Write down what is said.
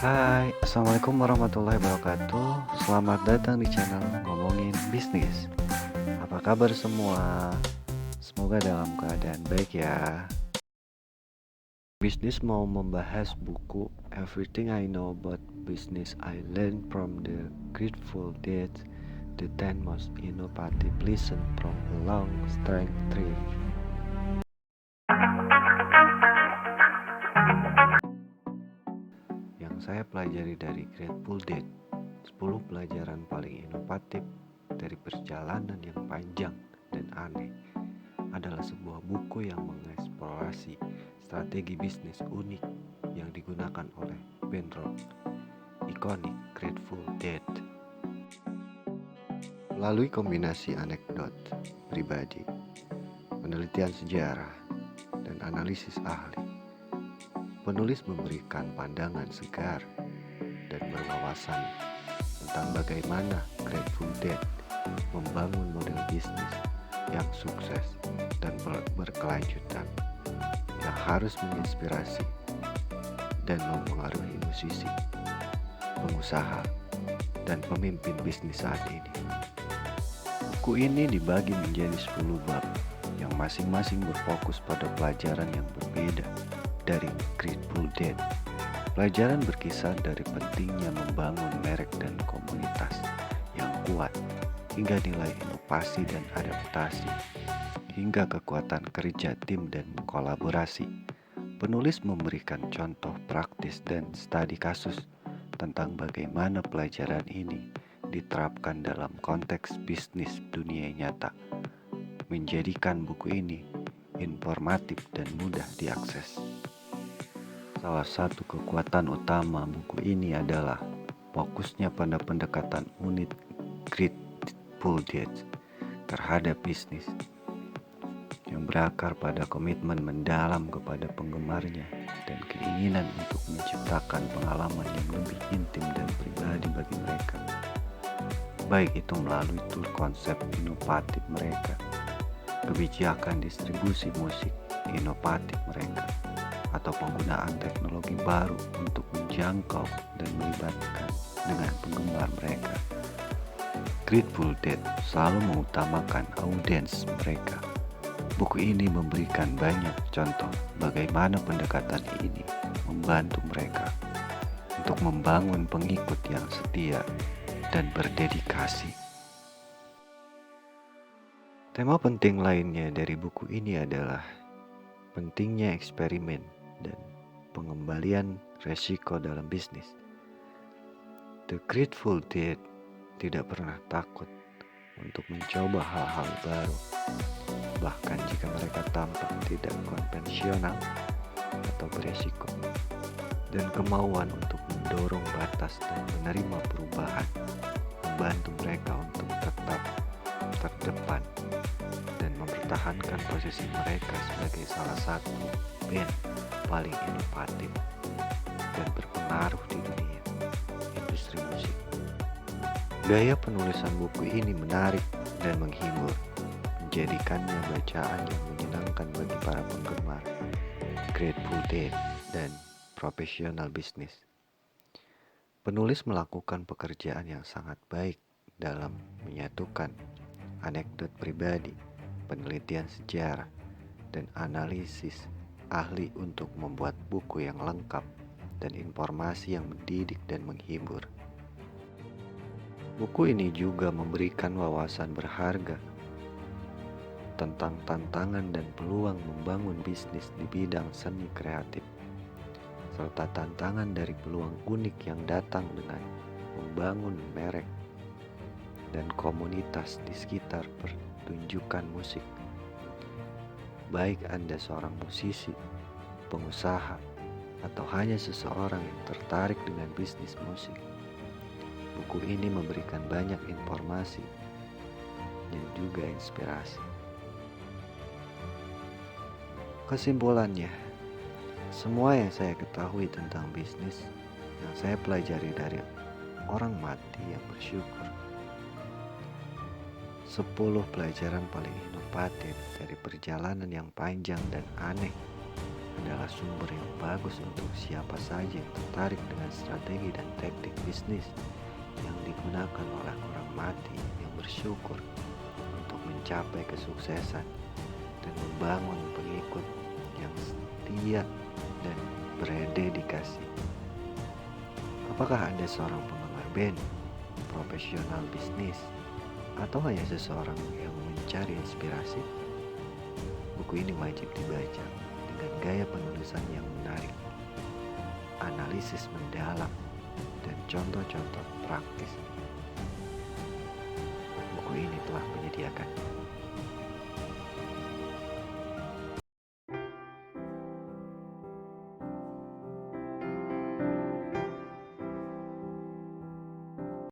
Hai, Assalamualaikum warahmatullahi wabarakatuh. Selamat datang di channel Ngomongin Bisnis. Apa kabar semua? Semoga dalam keadaan baik ya. Bisnis mau membahas buku Everything I Know About Business I Learned from the Grateful Dead, The 10 Most Innovative Lessons from a Long Strength Tree. Yang saya pelajari dari Grateful Dead, 10 pelajaran paling inovatif dari perjalanan yang panjang dan aneh, adalah sebuah buku yang mengeksplorasi strategi bisnis unik yang digunakan oleh band rock ikonik Grateful Dead. Melalui kombinasi anekdot pribadi, penelitian sejarah, dan analisis ahli, penulis memberikan pandangan segar dan berwawasan tentang bagaimana Grateful Dead membangun model bisnis yang sukses dan berkelanjutan, yang harus menginspirasi dan mempengaruhi musisi, pengusaha, dan pemimpin bisnis saat ini. Buku ini dibagi menjadi 10 bab yang masing-masing berfokus pada pelajaran yang berbeda dari Grateful Dead. Pelajaran berkisar dari pentingnya membangun merek dan komunitas yang kuat, hingga nilai inovasi dan adaptasi, hingga kekuatan kerja tim dan kolaborasi. Penulis memberikan contoh praktis dan studi kasus tentang bagaimana pelajaran ini diterapkan dalam konteks bisnis dunia nyata, menjadikan buku ini informatif dan mudah diakses. Salah satu kekuatan utama buku ini adalah fokusnya pada pendekatan unik Grateful Dead terhadap bisnis, yang berakar pada komitmen mendalam kepada penggemarnya dan keinginan untuk menciptakan pengalaman yang lebih intim dan pribadi bagi mereka, baik itu melalui tool konsep inovatif mereka, kebijakan distribusi musik inovatif mereka, atau penggunaan teknologi baru untuk menjangkau dan melibatkan dengan penggemar mereka. Grateful Dead selalu mengutamakan audiens mereka. Buku ini memberikan banyak contoh bagaimana pendekatan ini membantu mereka untuk membangun pengikut yang setia dan berdedikasi. Tema penting lainnya dari buku ini adalah pentingnya eksperimen dan pengembalian resiko dalam bisnis. The Grateful Dead tidak pernah takut untuk mencoba hal-hal baru, bahkan jika mereka tampak tidak konvensional atau beresiko, dan kemauan untuk mendorong batas dan menerima perubahan membantu mereka untuk tetap terdepan dan mempertahankan posisi mereka sebagai salah satu band paling inovatif dan berpengaruh di dunia industri musik. Gaya penulisan buku ini menarik dan menghibur, menjadikannya bacaan yang menyenangkan bagi para penggemar Grateful Dead dan profesional bisnis. Penulis melakukan pekerjaan yang sangat baik dalam menyatukan anekdot pribadi, penelitian sejarah, dan analisis ahli untuk membuat buku yang lengkap dan informasi yang mendidik dan menghibur. Buku ini juga memberikan wawasan berharga tentang tantangan dan peluang membangun bisnis di bidang seni kreatif, serta tantangan dari peluang unik yang datang dengan membangun merek dan komunitas di sekitar pertunjukan musik. Baik Anda seorang musisi, pengusaha, atau hanya seseorang yang tertarik dengan bisnis musik, buku ini memberikan banyak informasi dan juga inspirasi. Kesimpulannya, semua yang saya ketahui tentang bisnis yang saya pelajari dari orang mati yang bersyukur. 10 pelajaran paling inovatif dari perjalanan yang panjang dan aneh adalah sumber yang bagus untuk siapa saja yang tertarik dengan strategi dan teknik bisnis yang digunakan oleh orang mati yang bersyukur untuk mencapai kesuksesan dan membangun pengikut yang setia dan berdedikasi. Apakah Anda seorang penggemar band, profesional bisnis, atau hanya seseorang yang mencari inspirasi? Buku ini wajib dibaca dengan gaya penulisan yang menarik, analisis mendalam, dan contoh-contoh praktis